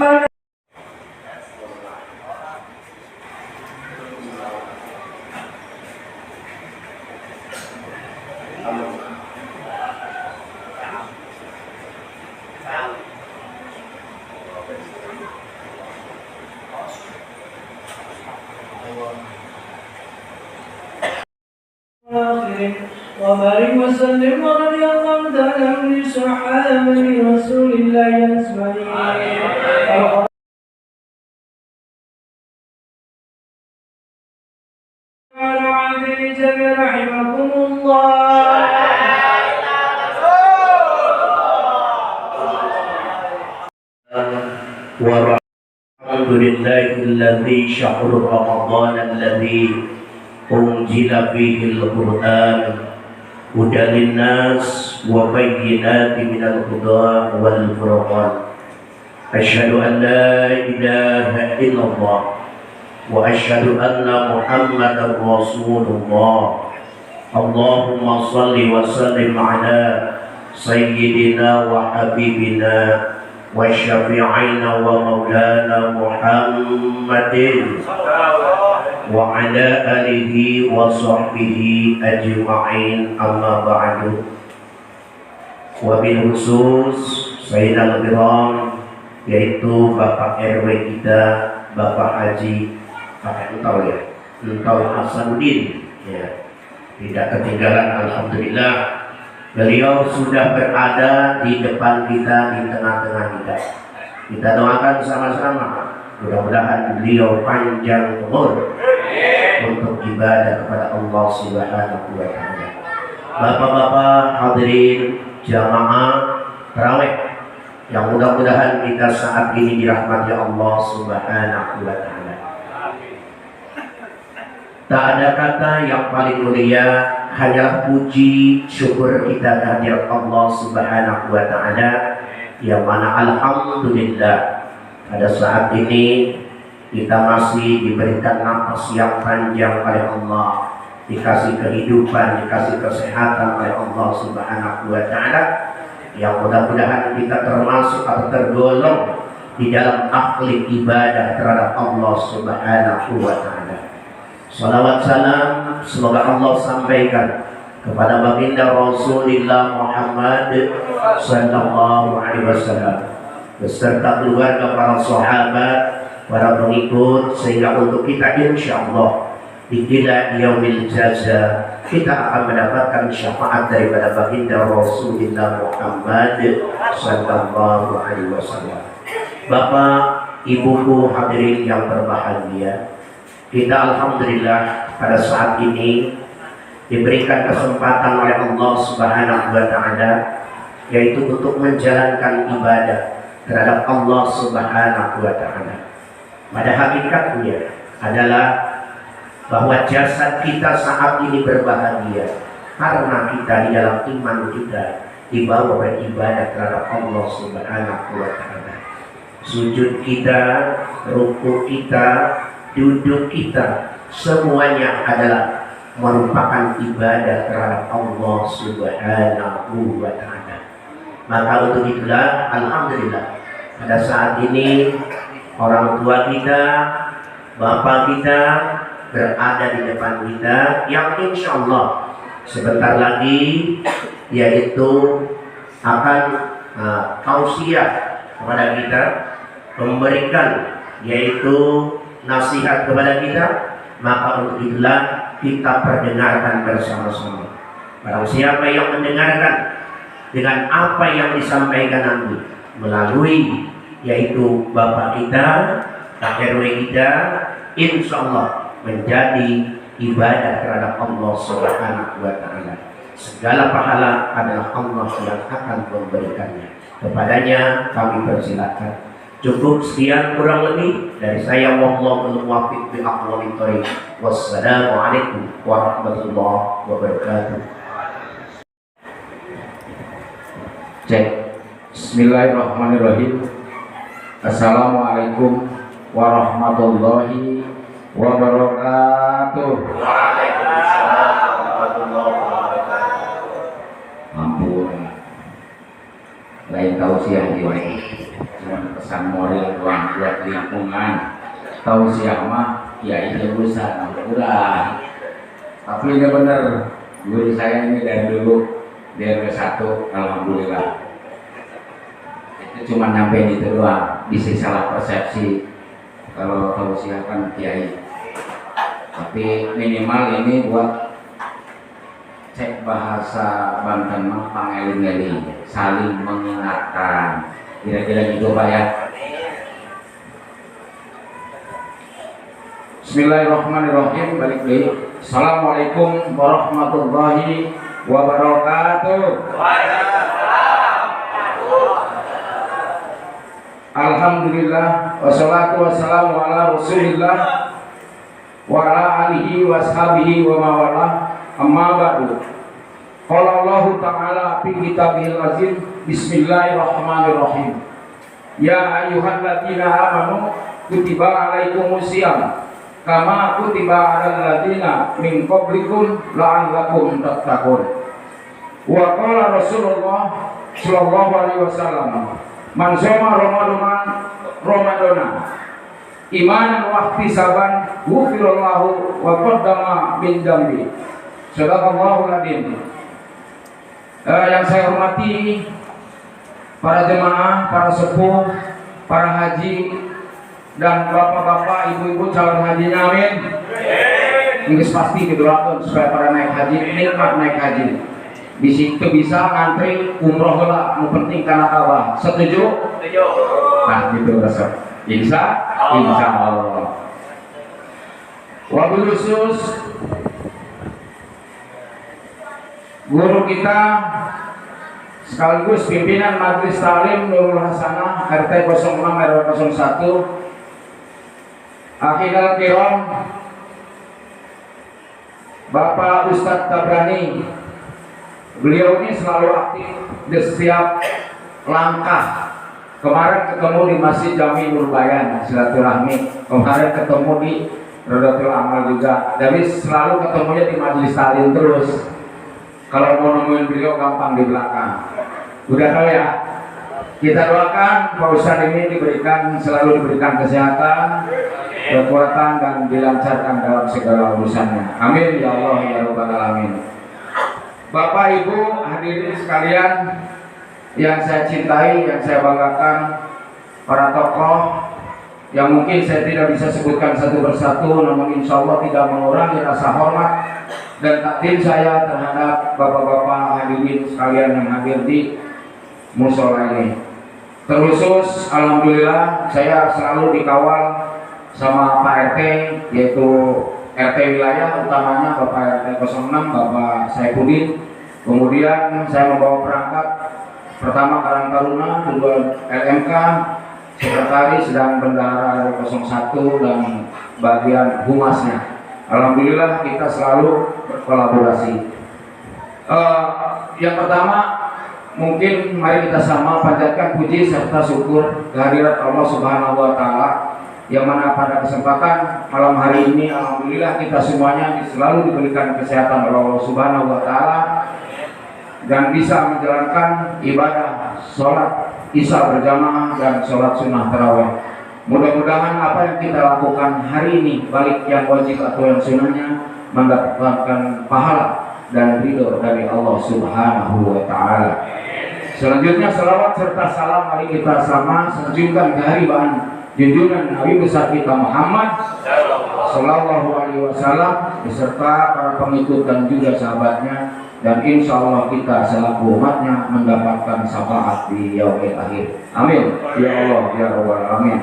محمد وبارك وسلم ورضي الله تعالى عن صحابة رسول الله أجمعين. قال عادل جميع رحمكم الله. والحمد لله الذي شهر رمضان الذي أنزل فيه القرآن هدى للناس وبينات من الهدى والفرقان. أشهد أن لا إله إلا الله وأشهد أن محمدا رسول الله. اللهم صل وسلم على سيدنا وحبيبنا وشفيعنا ومولانا محمد وعلى آله وصحبه أجمعين. أما بعد. Wabil khusus Sayyidina al-Kiram, yaitu Bapak RW kita, Bapak Haji Entau ya, Entau Hasanuddin ya, tidak ketinggalan. Alhamdulillah beliau sudah berada di depan kita, di tengah-tengah kita. Kita doakan sama-sama, mudah-mudahan beliau panjang umur untuk ibadah kepada Allah Subhanahu wa taala. Bapak-bapak hadirin jamaah tarawih yang mudah-mudahan kita saat ini dirahmati Allah Subhanahu wa taala. Tak ada kata yang paling mulia, hanyalah puji syukur kita kehadirat Allah Subhanahu wa taala, yang mana alhamdulillah pada saat ini kita masih diberikan nafas yang panjang oleh Allah, dikasih kehidupan, dikasih kesehatan oleh Allah Subhanahu wa taala, yang mudah-mudahan kita termasuk atau tergolong di dalam ahli ibadah terhadap Allah Subhanahu wa taala. Salawat salam semoga Allah sampaikan kepada baginda Rasulullah Muhammad sallallahu alaihi wasallam beserta keluarga, para sahabat, para pengikut, sehingga untuk kita insyaallah di yaumil jaza kita akan mendapatkan syafaat daripada baginda Rasulullah Muhammad sallallahu alaihi wasallam. Bapak, ibuku hadirin yang berbahagia, kita alhamdulillah pada saat ini diberikan kesempatan oleh Allah Subhanahu wa taala, yaitu untuk menjalankan ibadah terhadap Allah Subhanahu wa taala. Pada hakikatnya adalah bahwa jasad kita saat ini berbahagia karena kita di dalam iman kita dibawa beribadah terhadap Allah Subhanahu wa taala. Sujud kita, rukuk kita, duduk kita, semuanya adalah merupakan ibadah terhadap Allah Subhanahu wa taala. Maka untuk itulah alhamdulillah pada saat ini orang tua kita, bapak kita berada di depan kita, yang insya Allah sebentar lagi yaitu akan tausiah kepada kita, memberikan yaitu nasihat kepada kita. Maka untuk itulah kita perdengarkan bersama-sama. Barang siapa yang mendengarkan dengan apa yang disampaikan nanti melalui yaitu bapak kita, Pak RW kita, insya Allah menjadi ibadah terhadap Allah Subhanahu wa taala. Segala pahala adalah Allah yang akan memberikannya. Kepadanya kami persilakan. Cukup sekian kurang lebih dari saya. Wallahul muwaffiq bi aqwamit thoriq. Wassalamualaikum warahmatullahi wabarakatuh. Cek. Bismillahirrahmanirrahim. Assalamualaikum warahmatullahi wabarakatuh. Waalaikumsalam warahmatullahi wabarakatuh. Ampun. Lain tausiah ini. Cuma pesan moral doang buat lingkungan. Tausiah mah ya ini urusan udah. Tapi ini bener, guru saya ini dari dulu di RW 1, alhamdulillah. Itu cuma nyampe itu doang, bisa salah persepsi kalau tausiah kan kiai. Tapi minimal ini buat cek bahasa Banten mah pangeling-eling, saling mengingatkan. Kira-kira gitu Pak ya. Bismillahirrahmanirrahim. Balik lagi. Assalamualaikum warahmatullahi wabarakatuh. Alhamdulillah wassalatu wassalamu ala Rasulillah wa ala alihi washabihi wa mawalah. Amma ba'du. Qala Allah Ta'ala fi kitabihil azim. Bismillahirrahmanirrahim. Ya ayyuhalladzina amanu kutiba alaikumus syiyam kama kutiba alal ladzina min qablikum la'allakum tattaqun. Wa qala Rasulullah sallallahu alaihi wasallam, man shoma Ramadana imanan wa ihtisaban ghufirallahu wa qaddama min dzambi. Sadaqallahul adzim. Yang saya hormati para jemaah, para sepuh, para haji dan bapak-bapak, ibu-ibu calon hajinya, amin. Ini pasti didoakan supaya para naik haji nikmat naik haji. Di situ bisa ngantri umroh lah, yang penting karena Ka'bah. Setuju? Setuju. Nah, gitu rasa. Insya Allah. Wabil khusus guru kita sekaligus pimpinan Majelis Ta'lim Nurul Hasanah RT 06 RW 01 Akhirul Kiram Bapak Ustadz Tabrani. Beliau ini selalu aktif di setiap langkah. Kemarin ketemu di Masjid Jami Nurbayan silaturahmi, kemarin ketemu di Rodatul Amal juga. Jadi selalu ketemunya di Majelis Ta'lim terus. Kalau mau nemuin beliau gampang di belakang. Udah tahu ya. Kita doakan Pak Ustadz ini selalu diberikan kesehatan, kekuatan dan dilancarkan dalam segala urusannya. Amin ya Allah ya Rabbal alamin. Bapak Ibu hadirin sekalian yang saya cintai, yang saya banggakan, para tokoh yang mungkin saya tidak bisa sebutkan satu persatu, namun insya Allah tidak mengurangi rasa hormat dan takdim saya terhadap bapak-bapak hadirin sekalian yang hadir di musola ini. Terkhusus alhamdulillah saya selalu dikawal sama Pak RT, yaitu RT wilayah utamanya Bapak RT 06 Bapak Saifuddin. Kemudian saya membawa perangkat pertama Karang Taruna, kedua LMK, sekretaris dan bendahara RW 01 dan bagian humasnya. Alhamdulillah kita selalu berkolaborasi. Yang pertama mungkin mari kita sama panjatkan puji serta syukur kehadirat Allah Subhanahu wa taala yang mana pada kesempatan malam hari ini alhamdulillah kita semuanya selalu diberikan kesehatan oleh Allah Subhanahu wa taala dan bisa menjalankan ibadah sholat isya berjamaah dan sholat sunnah tarawih. Mudah-mudahan apa yang kita lakukan hari ini, baik yang wajib atau yang sunnahnya, mendapatkan pahala dan ridho dari Allah Subhanahu wa taala. Selanjutnya salawat serta salam mari kita sama sanjungkan keharibaan junjungan Nabi besar kita Muhammad sallallahu alaihi wasallam beserta para pengikut dan juga sahabatnya, dan insya Allah kita selaku umatnya mendapatkan syafaat di yaumil akhir. Amin ya Allah ya Rabbal alamin.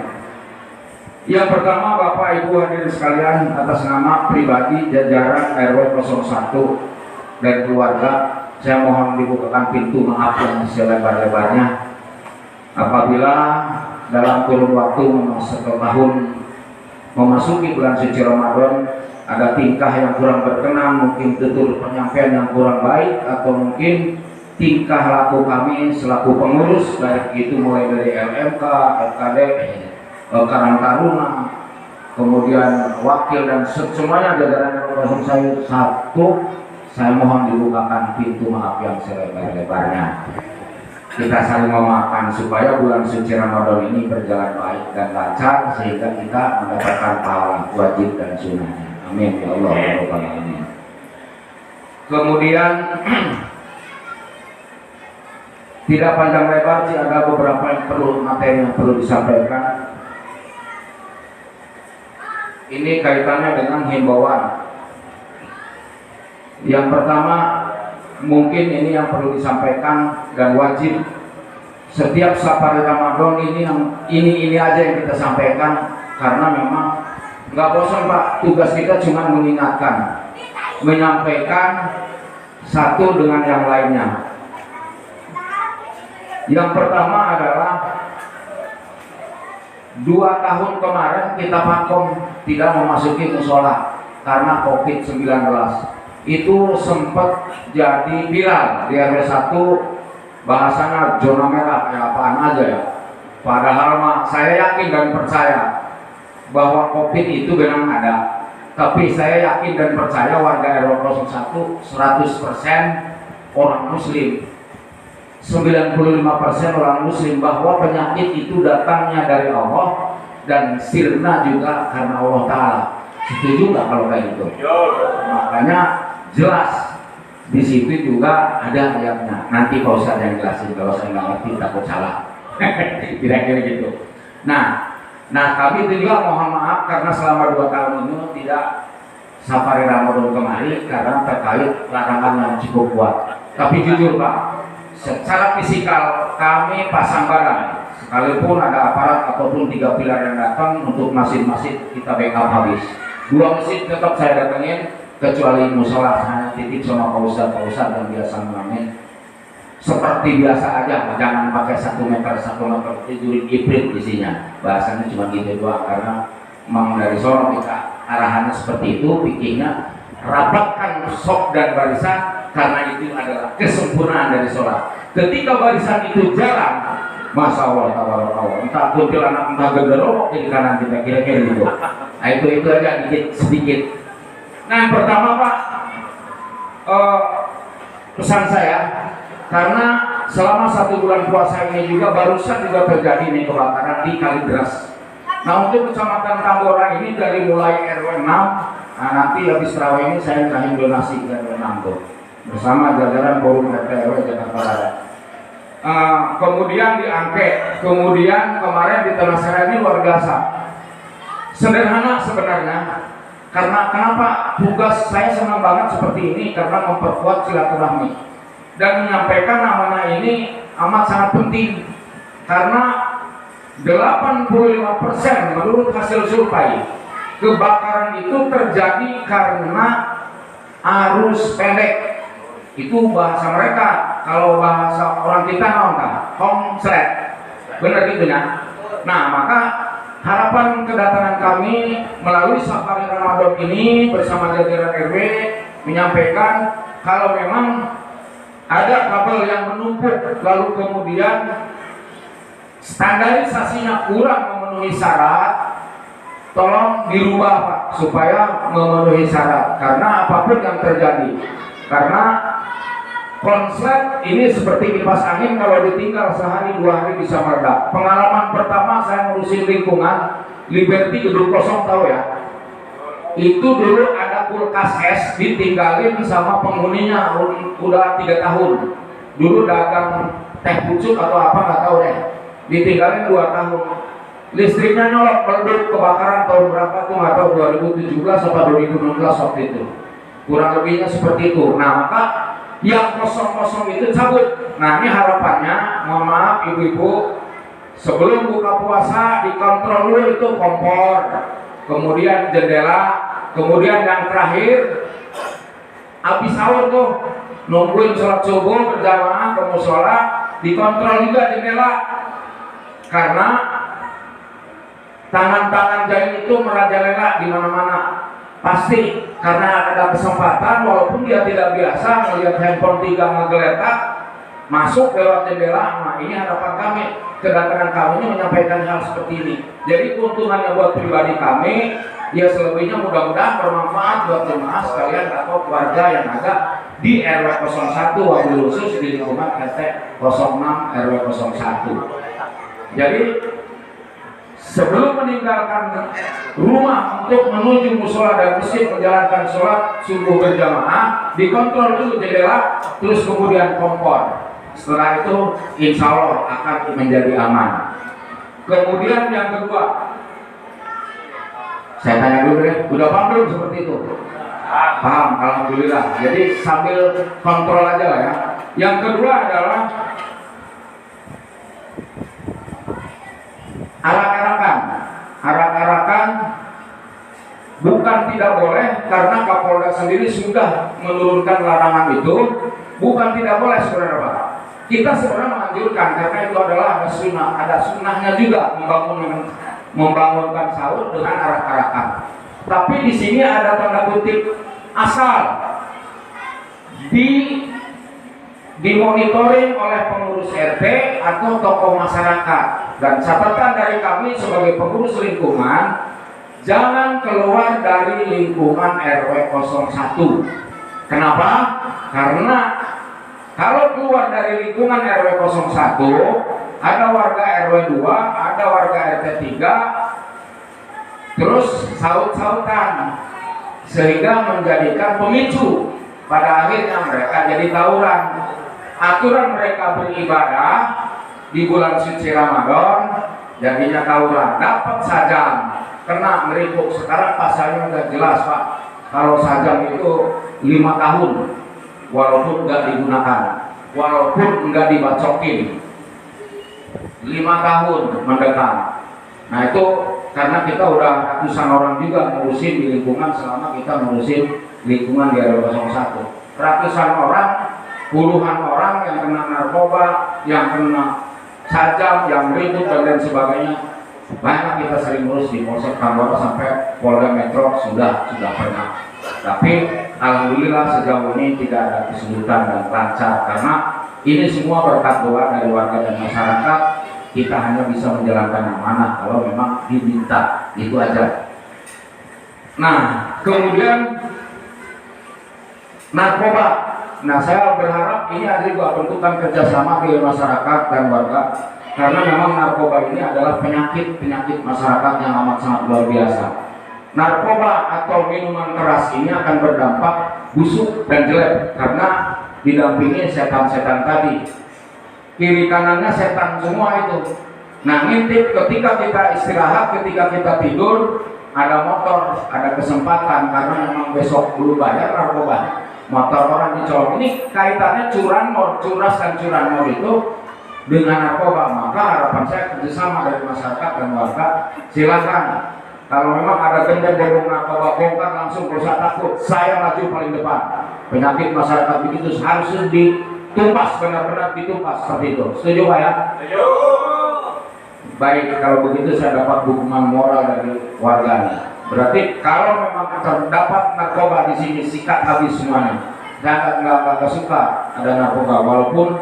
Yang pertama Bapak Ibu hadirin sekalian, atas nama pribadi jajaran RW 01 dan keluarga, saya mohon dibukakan pintu maaf yang selebar-lebarnya apabila dalam kurun waktu satu tahun memasuki bulan suci Ramadan ada tingkah yang kurang berkenan, mungkin tutur penyampaian yang kurang baik, atau mungkin tingkah laku kami selaku pengurus, baik itu mulai dari LMK, FKD, Karang Taruna, kemudian wakil dan semuanya jajaran yang saya mohon dibukakan pintu maaf yang selebar-lebarnya. kita saling memaafkan supaya bulan suci Ramadan ini berjalan baik dan lancar sehingga kita mendapatkan pahala wajib dan sunnahnya. Amin ya Allah ya Rabbal alamin. Kemudian tidak panjang lebar sih, ada beberapa materi yang perlu disampaikan. Ini kaitannya dengan himbauan. Yang pertama, mungkin ini yang perlu disampaikan dan wajib setiap safari Ramadan ini aja yang kita sampaikan, karena memang nggak bosan Pak, tugas kita cuma mengingatkan, menyampaikan satu dengan yang lainnya. Yang pertama adalah 2 tahun kemarin kita vakum tidak memasuki musola karena COVID-19. Itu sempat jadi viral di RW 1, bahasanya zona merah, ya apaan aja ya. Padahal saya yakin dan percaya bahwa COVID itu memang ada, tapi saya yakin dan percaya warga RW 01 100% orang muslim, 95% orang muslim, bahwa penyakit itu datangnya dari Allah dan sirna juga karena Allah Ta'ala. Setuju nggak kalau kayak gitu? Makanya jelas di situ juga ada ayatnya. Nanti Pak Ustadz yang jelasin, kalau saya nggak ngerti takut salah. Kira-kira gitu. Nah kami itu juga mohon maaf karena selama 2 tahun ini tidak safari Ramadan kemari karena terkait larangan yang cukup kuat. Tapi jujur Pak, secara fisikal kami pasang barang, sekalipun ada aparat ataupun 3 pilar yang datang untuk masjid-masjid kita backup habis. 2 masjid tetap saya datengin, kecuali musola saya titip sama Pak Ustadz yang biasa mengamen. Seperti biasa aja, jangan pakai 1 meter tidurin ibrit isinya. Bahasanya cuma gitu doang, karena memang dari sono kita arahannya seperti itu, pikirnya rapatkan sok dan barisan, karena itu adalah kesempurnaan dari sholat. Ketika barisan itu jalan, Masya Allah, entah kuntilanak, entah genderwo di kanan kita, kira-kira gitu. Nah itu aja sedikit. Nah yang pertama Pak, pesan saya, karena selama 1 bulan puasa ini juga barusan juga terjadi nih kebakaran di Kalideres. Nah untuk kecamatan Tambora ini dari mulai RW 6, nah nanti habis terawih ini saya kasih donasi ke RW 6 tuh, bersama jajaran Forum RT RW Jakarta Barat. Kemudian di Angke, kemudian kemarin di Tanah Serah ini luar biasa. Sederhana sebenarnya, karena kenapa tugas saya senang banget seperti ini, karena memperkuat silaturahmi dan menyampaikan amanah ini amat sangat penting, karena 85% menurut hasil survei kebakaran itu terjadi karena arus pendek. Itu bahasa mereka, kalau bahasa orang kita homslet, benar gitu ya. Nah maka harapan kedatangan kami melalui safari Ramadan ini bersama jajaran RW menyampaikan kalau memang ada kabel yang menumpuk lalu kemudian standarisasinya kurang memenuhi syarat, tolong dirubah Pak supaya memenuhi syarat, karena apapun yang terjadi, karena konslet ini seperti kipas angin, kalau ditinggal sehari 2 hari bisa meledak. Pengalaman pertama saya ngurusin lingkungan Liberty gedung kosong, tahu ya, itu dulu ada kulkas es ditinggalin sama penghuninya udah 3 tahun. Dulu dagang teh pucuk atau apa nggak tahu deh, ditinggalin 2 tahun. Listriknya nyolok, meledak, kebakaran tahun berapa tuh nggak tahu, 2017 atau 2016 waktu itu, kurang lebihnya seperti itu. Nah maka yang kosong-kosong itu cabut. Nah ini harapannya, mohon maaf ibu-ibu, sebelum buka puasa dikontrol dulu itu kompor, kemudian jendela, kemudian yang terakhir habis sahur tuh nungguin sholat subuh berjamaah ke musola, dikontrol juga jendela, karena tangan-tangan jahil itu merajalela di mana-mana. Pasti karena ada kesempatan, walaupun dia tidak biasa melihat handphone 3 ngegeletak, masuk lewat jendela. Nah, ini harapan kami, kedatangan kami ini menyampaikan hal seperti ini. Jadi keuntungannya buat pribadi kami, ya selebihnya mudah-mudahan bermanfaat buat jemaah sekalian atau keluarga yang ada di RW 01 wabil khusus di lingkungan RT 06 RW 01. Jadi sebelum meninggalkan rumah untuk menuju musola dan masjid menjalankan sholat subuh berjamaah, dikontrol dulu jendela, terus kemudian kompor. Setelah itu insya Allah akan menjadi aman. Kemudian yang kedua, saya tanya dulu deh, udah paham belum seperti itu? Paham, alhamdulillah. Jadi sambil kontrol aja lah ya. Yang kedua adalah arak-arakan bukan tidak boleh, karena Kapolda sendiri sudah menurunkan larangan itu. Bukan tidak boleh sebenarnya Pak. Kita sebenarnya menganjurkan, karena itu adalah ada sunnahnya juga membangunkan sahur dengan arak-arakan. Tapi di sini ada tanda kutip asal dimonitoring oleh pengurus RT atau tokoh masyarakat. Dan catatan dari kami sebagai pengurus lingkungan, jangan keluar dari lingkungan RW 01. Kenapa? Karena kalau keluar dari lingkungan RW 01, ada warga RW 2, ada warga RT 3, terus saut-sautan, sehingga menjadikan pemicu. Pada akhirnya mereka jadi tawuran. Aturan mereka beribadah di bulan suci Ramadan, jadinya tawuran. Dapat sajam, kena meripuk. Sekarang pasalnya udah jelas Pak. Kalau sajam itu 5 tahun, walaupun nggak digunakan, walaupun nggak dibacokin, 5 tahun mendekam. Nah itu karena kita udah ratusan orang juga ngurusin di lingkungan selama kita ngurusin lingkungan di RW 01. Ratusan orang, puluhan orang yang kena narkoba, yang kena sajam, yang ribut dan lain sebagainya. Banyak kita sering ngurus di Polsek Tambora sampai Polda Metro sudah pernah. Tapi alhamdulillah sejauh ini tidak ada kesulitan dan lancar, karena ini semua berkat doa dari warga dan masyarakat. Kita hanya bisa menjalankan amanah kalau memang diminta, itu aja. Nah, kemudian narkoba. Nah, saya berharap ini ada juga bentukan kerjasama di masyarakat dan warga, karena memang narkoba ini adalah penyakit masyarakat yang amat sangat luar biasa. Narkoba atau minuman keras ini akan berdampak busuk dan jelek karena didampingi setan-setan tadi. Kiri kanannya setan semua itu. Nah, ngintip ketika kita istirahat, ketika kita tidur, ada motor, ada kesempatan karena memang besok belum bayar narkoba. Motor orang dicolok. Ini kaitannya curas dan curanmor itu dengan narkoba. Maka harapan saya kerjasama dari masyarakat dan warga, silakan. Kalau memang ada gembong narkoba bongkar, langsung berusaha takut. Saya maju paling depan. Penyakit masyarakat begitu harus ditumpas, benar-benar ditumpas seperti itu. Setuju Pak ya? Setuju. Baik, kalau begitu saya dapat dukungan moral dari warganya. Berarti kalau memang terdapat narkoba di sini, sikat habis semuanya. Saya nggak suka ada narkoba, walaupun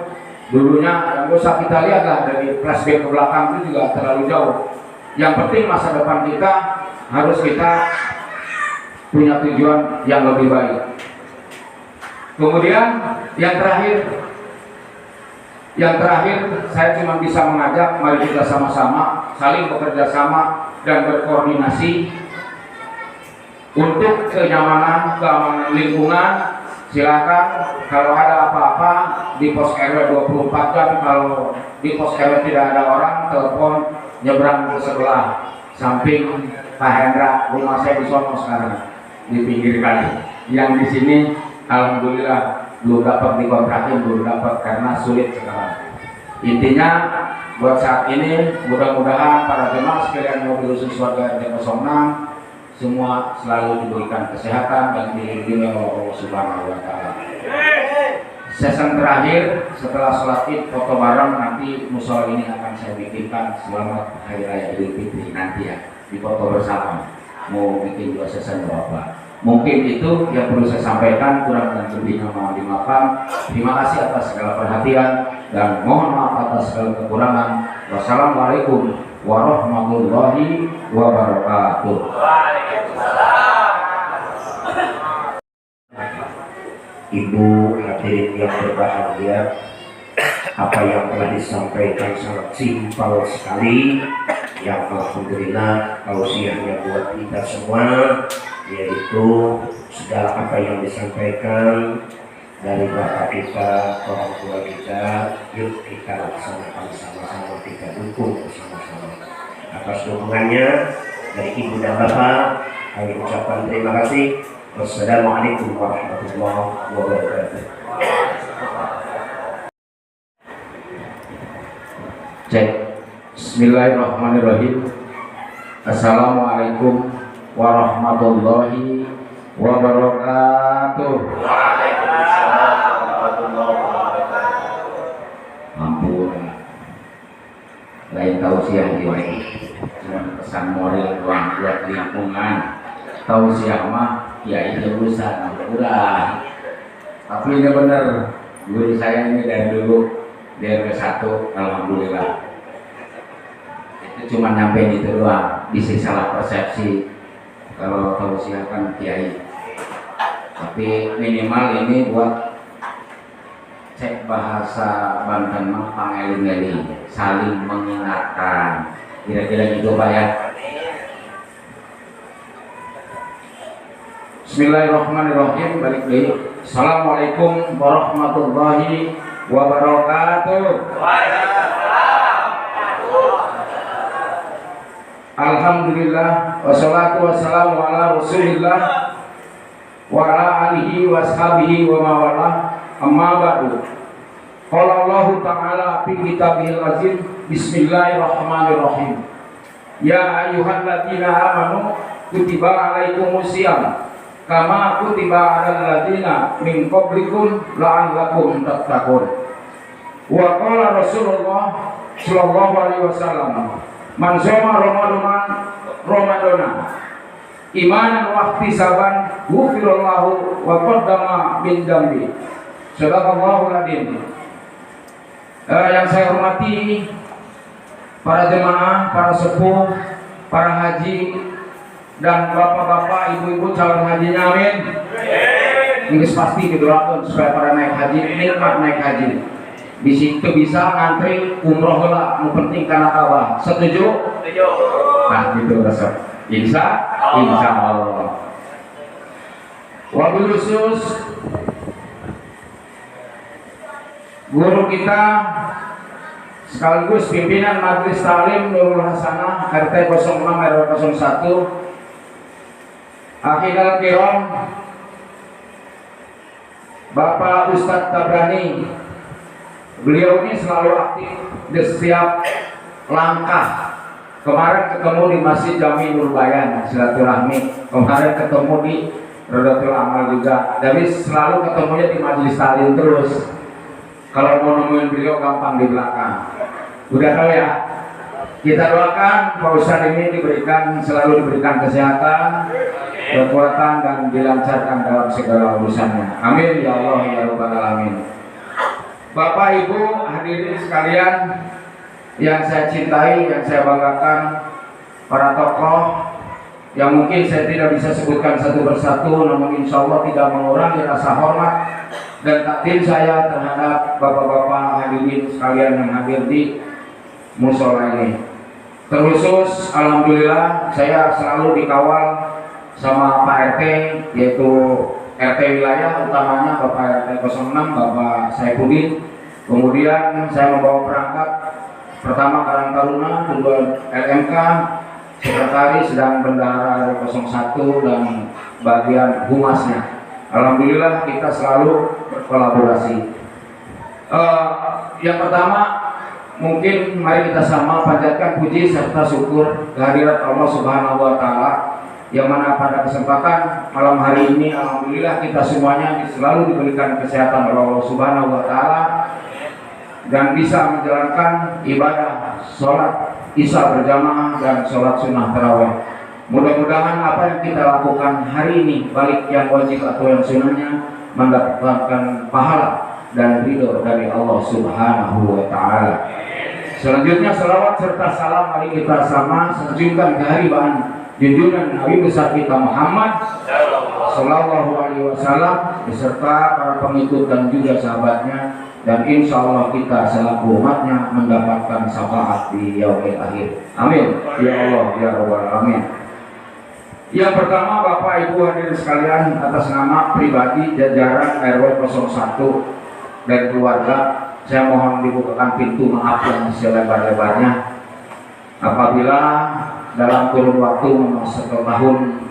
dulunya yang usah kita lihat lah dari flashback ke belakang itu juga terlalu jauh. Yang penting masa depan kita harus kita punya tujuan yang lebih baik. Kemudian yang terakhir saya cuma bisa mengajak, mari kita sama-sama saling bekerja sama dan berkoordinasi untuk keamanan lingkungan. Silakan kalau ada apa-apa di pos RW 24 jam, kalau di pos RW tidak ada orang, telepon nyebrang ke sebelah samping Pak Hendra, rumah saya di sono sekarang di pinggir kali. Yang di sini alhamdulillah belum dapat dikontrakin, belum dapat karena sulit sekarang. Intinya buat saat ini mudah-mudahan para jemaah sekalian mobil khusus warga RT 06 semua selalu diberikan kesehatan dan dilindungi oleh Allah Subhanahu wa taala. Season terakhir setelah sholat Id foto bareng, nanti musola ini akan saya bikinkan selamat hari raya Idul Fitri nanti ya, di foto bersama. Mau bikin 2 season berapa? Mungkin itu yang perlu saya sampaikan, kurang dan lebihnya mohon dimaafkan. Terima kasih atas segala perhatian dan mohon maaf atas segala kekurangan. Wassalamualaikum warahmatullahi wabarakatuh. Ibu hadirin yang berbahagia, apa yang telah disampaikan sangat simpel sekali, yang alhamdulillah tausiahnya buat kita semua, yaitu segala apa yang disampaikan dari bapak kita, orang tua kita, yuk kita laksanakan sama-sama, kita dukung bersama-sama. Atas dukungannya dari ibu dan bapak, kami ucapkan terima kasih. Wassalamualaikum warahmatullahi wabarakatuh. Cek. Bismillahirrahmanirrahim. Assalamualaikum warahmatullahi wabarakatuh. Ampun, lain tausiah ini cuma pesan moral doang buat lingkungan. Tausiah mah ya itu urusan kurang. Tapi ini benar, guru saya ini dari dulu dari R1, alhamdulillah. Itu cuma nyampein itu doang, bisa salah persepsi kalau tausiah kan kiai. Tapi minimal ini buat cek bahasa Banten mah pangeling-eling, saling mengingatkan. Kira-kira gitu Pak ya. Bismillahirrahmanirrahim. Balik lagi. Assalamualaikum warahmatullahi wabarakatuh. Alhamdulillah wassalatu wassalamu ala rasulillah wa ala alihi wa ashabihi wa mawalah, amma ba'du. Qala Allah ta'ala fi kitabihil azim, bismillahirrahmanirrahim. Ya ayyuhalladzina amanu kutiba alaikumus syiyam kama kutiba alal ladzina min qablikum la'allakum tattaqun. Wa qala Rasulullah sallallahu alaihi wasallam, man shoma Ramadana imanan wa ihtisaban ghufirallahu wa qaddama min dzambi. Sadaqallahul adzim. Yang saya hormati para jemaah, para sepuh, para haji dan bapak-bapak, ibu-ibu calon hajinya, amin. Ini pasti didoakan supaya para naik haji nikmat naik haji. Di situ bisa ngantri umroh lah, yang penting karena Allah. Setuju? Setuju. Nah gitu Rasul. Insya Allah. Wabil khusus guru kita sekaligus pimpinan Majelis Ta'lim Nurul Hasanah RT 06 RW 01, Akhirul Kiram Bapak Ustadz Tabrani. Beliau ini selalu aktif di setiap langkah. Kemarin ketemu di Masjid Jami Nurbayan silaturahmi, kemarin ketemu di Rodatul Amal juga. Jadi selalu ketemunya di Majelis Ta'lim terus. Kalau mau nemuin beliau gampang di belakang. Udah tahu ya. Kita doakan Pak Ustadz ini selalu diberikan kesehatan, kekuatan dan dilancarkan dalam segala urusannya. Amin ya Allah ya Rabbal alamin. Bapak Ibu hadirin sekalian yang saya cintai, yang saya banggakan, para tokoh yang mungkin saya tidak bisa sebutkan satu persatu, namun insya Allah tidak mengurangi rasa hormat dan takdim saya terhadap bapak-bapak hadirin sekalian yang hadir di musola ini. Terkhusus alhamdulillah saya selalu dikawal sama Pak RT, yaitu RT wilayah utamanya Bapak RT 06 Bapak Saifuddin. Kemudian saya membawa perangkat pertama Karang Taruna, kedua LMK, sekretaris dan bendahara RW 01 dan bagian humasnya. Alhamdulillah kita selalu berkolaborasi. Yang pertama mungkin mari kita sama panjatkan puji serta syukur kehadirat Allah Subhanahu wa taala, yang mana pada kesempatan malam hari ini alhamdulillah kita semuanya selalu diberikan kesehatan oleh Allah Subhanahu wa taala dan bisa menjalankan ibadah sholat isya berjamaah dan sholat sunnah tarawih. Mudah-mudahan apa yang kita lakukan hari ini, baik yang wajib atau yang sunnahnya, mendapatkan pahala dan ridho dari Allah Subhanahu wa Ta'ala. Selanjutnya selawat serta salam mari kita sama sanjungkan kehadiran junjungan Nabi besar kita Muhammad Sallallahu Alaihi Wasallam beserta para pengikut dan juga sahabatnya, dan insya Allah kita selaku umatnya mendapatkan syafaat di yaumil akhir. Amin. Ya Allah, ya Rabbal Alamin. Yang pertama, Bapak Ibu hadirin sekalian, atas nama pribadi jajaran RW 01 dan keluarga, saya mohon dibukakan pintu maaf yang selebar-lebarnya apabila dalam kurun waktu satu tahun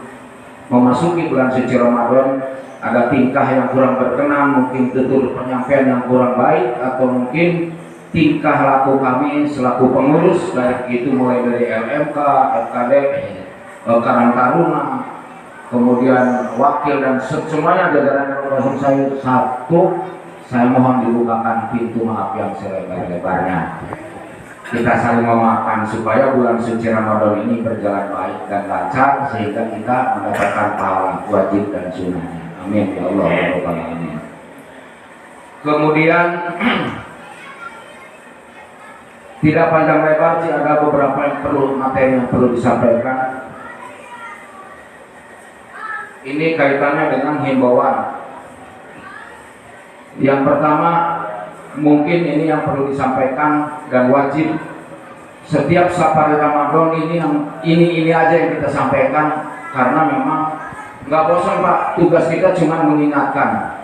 memasuki bulan suci Ramadan ada tingkah yang kurang berkenan, mungkin tutur penyampaian yang kurang baik, atau mungkin tingkah laku kami selaku pengurus, baik itu mulai dari LMK, FKD, Karang Taruna, kemudian wakil dan semuanya jajaran yang saya satu, saya mohon dibukakan pintu maaf yang selebar-lebarnya. Kita saling memaafkan supaya bulan suci Ramadan ini berjalan baik dan lancar sehingga kita mendapatkan pahala wajib dan sunnahnya. Amin ya Allah ya Rabbal Alamin. Kemudian tidak panjang lebar sih, ada beberapa yang perlu materi yang perlu disampaikan. Ini kaitannya dengan himbauan. Yang pertama, mungkin ini yang perlu disampaikan dan wajib setiap safari Ramadan ini aja yang kita sampaikan, karena memang nggak bosan Pak, tugas kita cuma mengingatkan,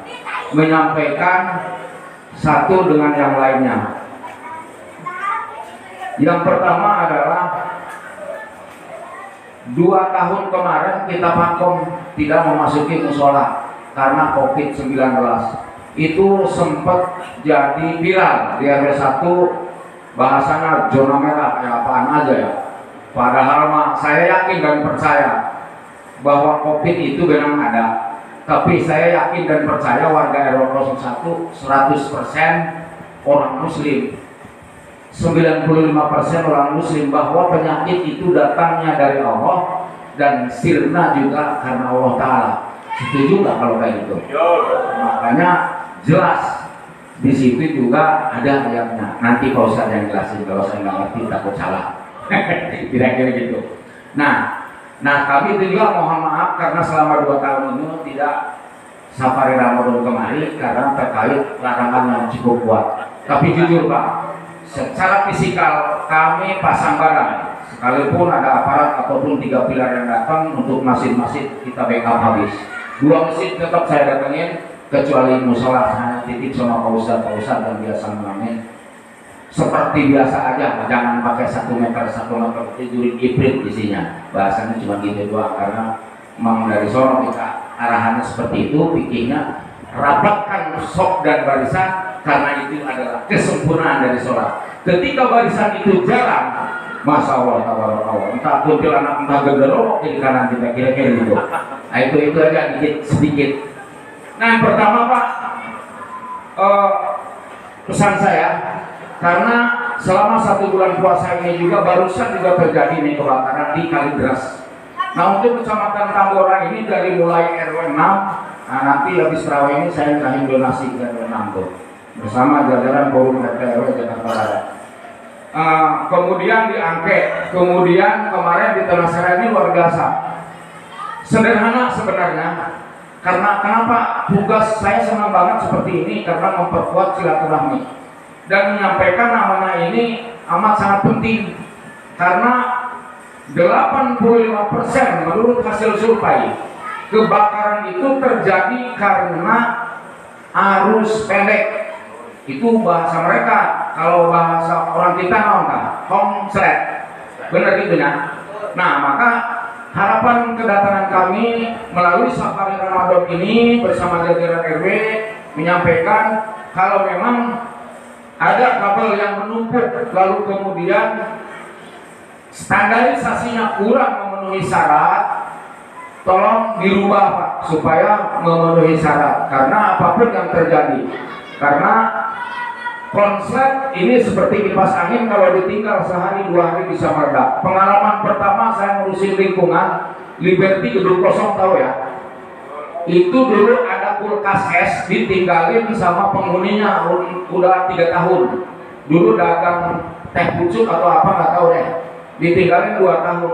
menyampaikan satu dengan yang lainnya. Yang pertama adalah 2 tahun kemarin kita vakum tidak memasuki musola karena COVID-19. Itu sempat jadi viral di RW 1, bahasanya zona merah, ya apaan aja ya. Padahal saya yakin dan percaya bahwa COVID itu memang ada, tapi saya yakin dan percaya warga RW 01 100% orang muslim, 95% orang muslim, bahwa penyakit itu datangnya dari Allah dan sirna juga karena Allah Ta'ala. Setuju nggak kalau kayak gitu? Makanya jelas di situ juga ada ayatnya. Nanti Pak Ustadz yang jelasin, kalau saya nggak ngerti takut salah. Kira-kira gitu. Nah kami itu juga mohon maaf karena selama 2 tahun ini tidak safari Ramadan kemari karena terkait larangan yang cukup kuat. Tapi jujur Pak, secara fisikal kami pasang barang, sekalipun ada aparat ataupun 3 pilar yang datang untuk masjid-masjid kita backup habis. 2 masjid tetap saya datengin, kecuali musola hanya titik sama Pak Ustadz yang biasa mengamen. Seperti biasa aja, jangan pakai 1 meter tidurin ibrit isinya. Bahasanya cuma gitu doang, karena memang dari sono kita arahannya seperti itu, pikirnya rapatkan sok dan barisan, karena itu adalah kesempurnaan dari sholat. Ketika barisan itu jarang, Masya Allah, entah kuntil anak entah genderok di kanan kita, kira-kira gitu. Nah itu aja sedikit. Nah yang pertama Pak, pesan saya, karena selama 1 bulan puasa ini juga barusan juga terjadi nih kebakaran di Kalideres. Nah untuk kecamatan Tambora ini dari mulai RW 6, nah nanti habis terawih ini saya ngerahin donasi ke RW 6 tuh, bersama jajaran forum RT RW Jakarta Barat. Kemudian di Angke, kemudian kemarin di Tanah Serah ini luar biasa. Sederhana sebenarnya, karena kenapa tugas saya senang banget seperti ini, karena memperkuat silaturahmi dan menyampaikan namanya ini amat sangat penting, karena 85% menurut hasil survei kebakaran itu terjadi karena arus pendek. Itu bahasa mereka, kalau bahasa orang kita konslet, benar gitu ya. Nah maka harapan kedatangan kami melalui safari Ramadan ini bersama jajaran RW menyampaikan kalau memang ada kabel yang menumpuk lalu kemudian standarisasinya kurang memenuhi syarat, tolong dirubah Pak supaya memenuhi syarat, karena apapun yang terjadi, karena Konslet ini seperti kipas angin, kalau ditinggal sehari 2 hari bisa meledak. Pengalaman pertama saya ngurusin lingkungan Liberty gedung kosong, tahu ya? Itu dulu ada kulkas es ditinggalin sama penghuninya udah 3 tahun. Dulu dagang teh pucuk atau apa nggak tahu deh. Ditinggalin 2 tahun.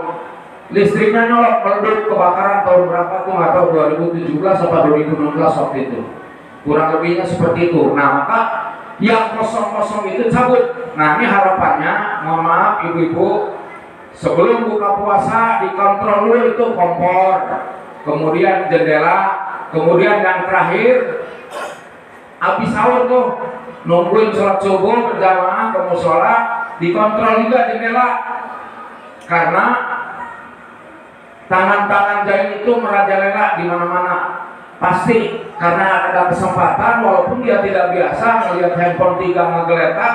Listriknya nyolok, meledak, kebakaran tahun berapa tuh nggak tahu, 2017 atau 2016 waktu itu. Kurang lebihnya seperti itu. Nah, maka yang kosong-kosong itu cabut. Nah, ini harapannya, mohon maaf ibu-ibu, sebelum buka puasa dikontrol dulu itu kompor, kemudian jendela, kemudian yang terakhir habis sahur tuh nungguin sholat subuh berjamaah ke mushola, dikontrol juga jendela, karena tangan-tangan jahil itu merajalela di mana-mana. Pasti karena ada kesempatan, walaupun dia tidak biasa melihat handphone 3 ngegeletak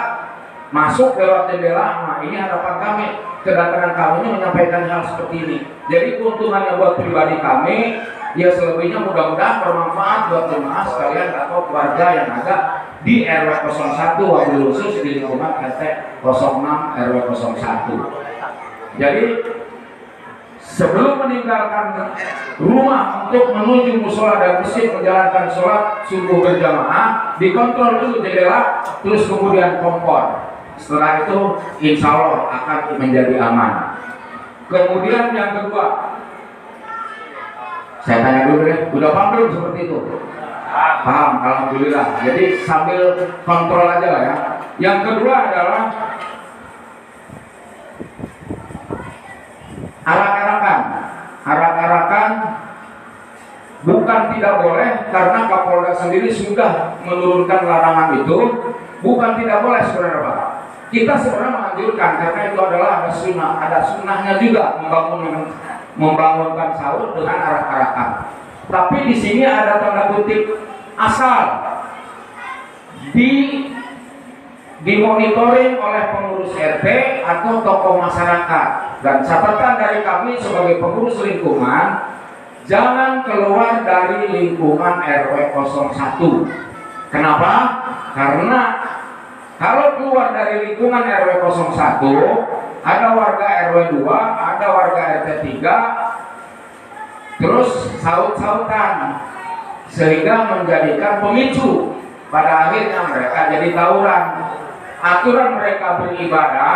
masuk lewat jendela. Nah, ini harapan kami, kedatangan kami ini menyampaikan hal seperti ini. Jadi keuntungannya buat pribadi kami, ya selebihnya mudah-mudahan bermanfaat buat jemaah sekalian atau keluarga yang ada di RW 01 wabil khusus di lingkungan RT 06 RW 01. Jadi sebelum meninggalkan rumah untuk menuju musola dan masjid menjalankan sholat subuh berjamaah, dikontrol dulu jendela, terus kemudian kompor. Setelah itu insya Allah akan menjadi aman. Kemudian yang kedua, saya tanya dulu deh, udah paham belum seperti itu? Paham, alhamdulillah. Jadi sambil kontrol aja lah ya. Yang kedua adalah arak-arakan bukan tidak boleh, karena Kapolda sendiri sudah menurunkan larangan itu. Bukan tidak boleh sebenarnya Pak. Kita sebenarnya menganjurkan, karena itu adalah ada sunnahnya juga membangunkan sahur dengan arak-arakan. Tapi di sini ada tanda kutip, asal dimonitoring oleh pengurus RT atau tokoh masyarakat. Dan catatan dari kami sebagai pengurus lingkungan, jangan keluar dari lingkungan RW 01. Kenapa? Karena kalau keluar dari lingkungan RW 01, ada warga RW 2, ada warga RT 3, terus saut-sautan, sehingga menjadikan pemicu. Pada akhirnya mereka jadi tawuran. Aturan mereka beribadah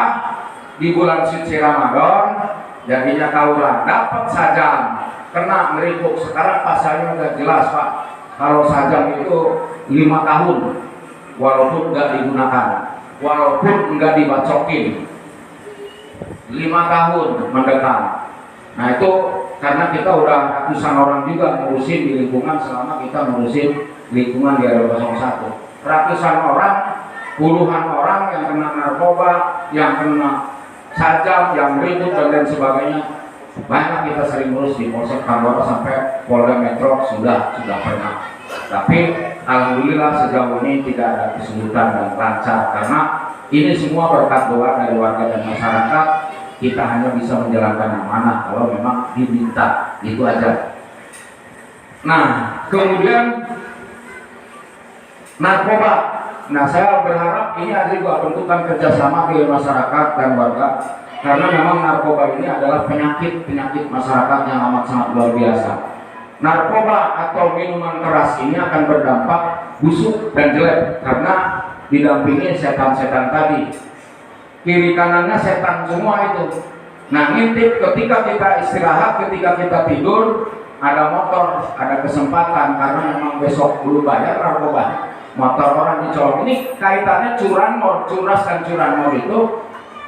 di bulan suci Ramadan, jadinya tawuran. Dapat sajam, kena meripuk. Sekarang pasalnya udah jelas Pak. Kalau sajam itu 5 tahun, walaupun nggak digunakan, walaupun nggak dibacokin, 5 tahun mendekam. Nah itu karena kita udah ratusan orang juga ngurusin di lingkungan selama kita ngurusin lingkungan di RW 01. Ratusan orang, puluhan orang yang kena narkoba, yang kena sajam, yang ribut dan lain sebagainya. Banyak kita sering ngurus di Polsek Tambora sampai Polda Metro sudah pernah. Tapi alhamdulillah sejauh ini tidak ada kesulitan dan lancar, karena ini semua berkat doa dari warga dan masyarakat. Kita hanya bisa menjalankan amanah kalau memang diminta, itu aja. Nah, kemudian narkoba. Nah, saya berharap ini ada juga bentukan kerjasama di masyarakat dan warga, karena memang narkoba ini adalah penyakit masyarakat yang amat sangat luar biasa. Narkoba atau minuman keras ini akan berdampak busuk dan jelek karena didampingi setan-setan tadi. Kiri kanannya setan semua itu. Nah, ngintip ketika kita istirahat, ketika kita tidur, ada motor, ada kesempatan, karena memang besok belum bayar narkoba. Motor orang dicolong. Ini kaitannya curas dan curanmor itu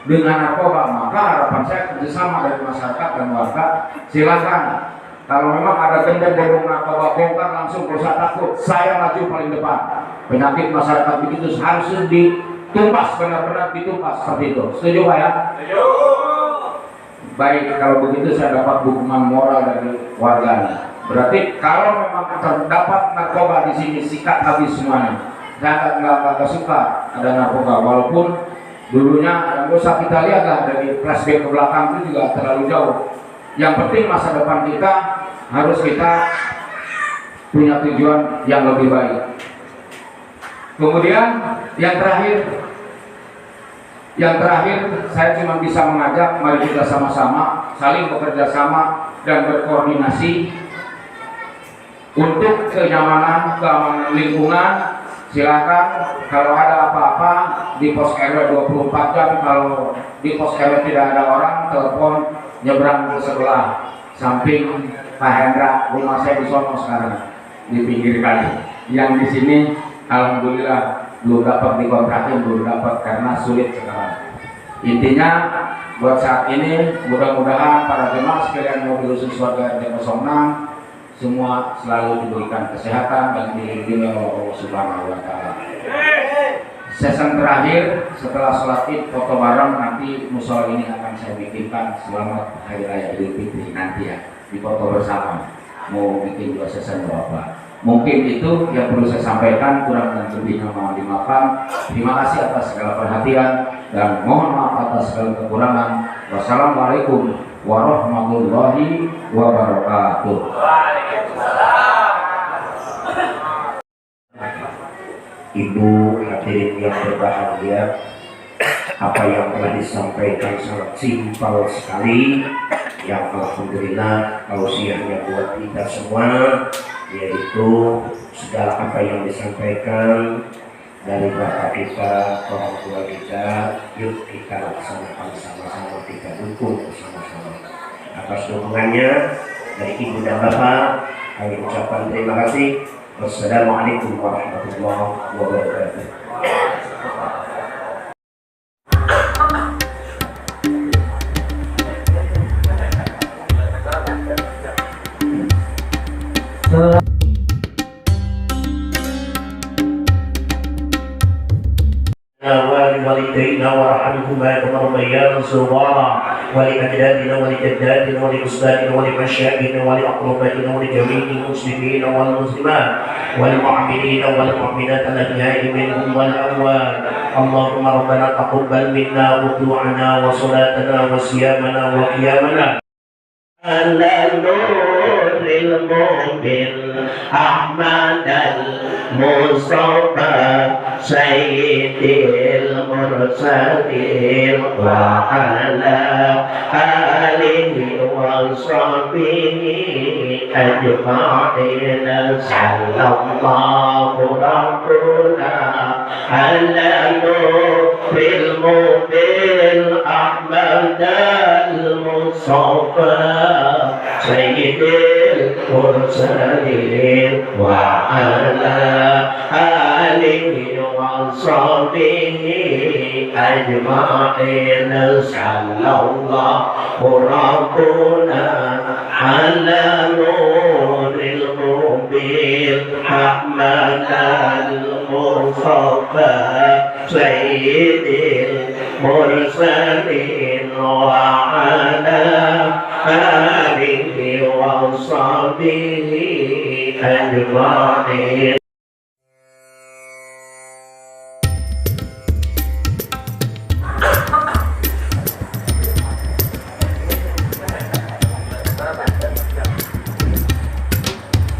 dengan narkoba. Maka harapan saya kerjasama dari masyarakat dan warga, silakan. Kalau memang ada gembong borong narkoba, bongkar langsung, kalau saya takut, saya maju paling depan. Penyakit masyarakat begitu harus ditumpas, benar-benar ditumpas seperti itu. Setuju Pak ya? Setuju. Baik, kalau begitu saya dapat dukungan moral dari warganya. Berarti kalau memang terdapat narkoba di sini, sikat habis semuanya. Saya nggak suka ada narkoba, walaupun dulunya yang usah kita lihat lah dari flashback ke belakang itu juga terlalu jauh. Yang penting masa depan kita harus kita punya tujuan yang lebih baik. Kemudian Yang terakhir saya cuma bisa mengajak mari kita sama-sama saling bekerja sama dan berkoordinasi untuk kenyamanan keamanan lingkungan. Silakan kalau ada apa-apa di pos RW 24 jam, kalau di pos RW tidak ada orang, telepon nyebrang ke sebelah samping Pak Hendra, rumah saya di sono sekarang di pinggir kali. Yang di sini alhamdulillah belum dapat dikontrakin, belum dapat karena sulit sekarang. Intinya buat saat ini mudah-mudahan para jemaah sekalian mobil khusus warga RT 06 semua selalu diberikan kesehatan dan dilindungi oleh Allah Subhanahu wa taala. Season terakhir setelah sholat Id foto bareng, nanti musola ini akan saya bikinkan selamat hari raya Idul Fitri nanti ya, di foto bersama. Mau bikin 2 season berapa? Mungkin itu yang perlu saya sampaikan, kurang dan lebihnya mohon dimaafkan. Terima kasih atas segala perhatian dan mohon maaf atas segala kekurangan. Wassalamualaikum warahmatullahi wabarakatuh. Ibu hadirin yang berbahagia, apa yang telah disampaikan sangat simpel sekali, yang alhamdulillah tausiahnya buat kita semua, yaitu segala apa yang disampaikan dari bapak kita, orang tua kita, yuk kita laksanakan sama-sama, kita dukung bersama-sama. Atas dukungannya dari ibu dan bapak, kami ucapkan terima kasih. Wassalamualaikum warahmatullahi wabarakatuh. ولوالدينا وارحمهما كما ربيانا صغارا ولأجدادنا ولجداتنا ولأستاذنا ولمشايخنا ولأقربائنا ولجميع المسلمين والمسلمات والمؤمنين والمؤمنات الأحياء منهم والأموات. اللهم ربنا تقبل منا وضوءنا وصلاتنا وصيامنا وقيامنا. على نور المؤمن أحمد المصطفى سيد المرسلين وعلى آله وصحبه أجمعين. صلى الله ربنا على نور المؤمن أحمد المصطفى سيد المرسلين وعلى آله وصحبه أجمعين. صلى الله ربنا على نور المبين أحمد المصطفى سيد المرسلين وعلى آله وصحبه أجمعين.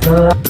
Selamat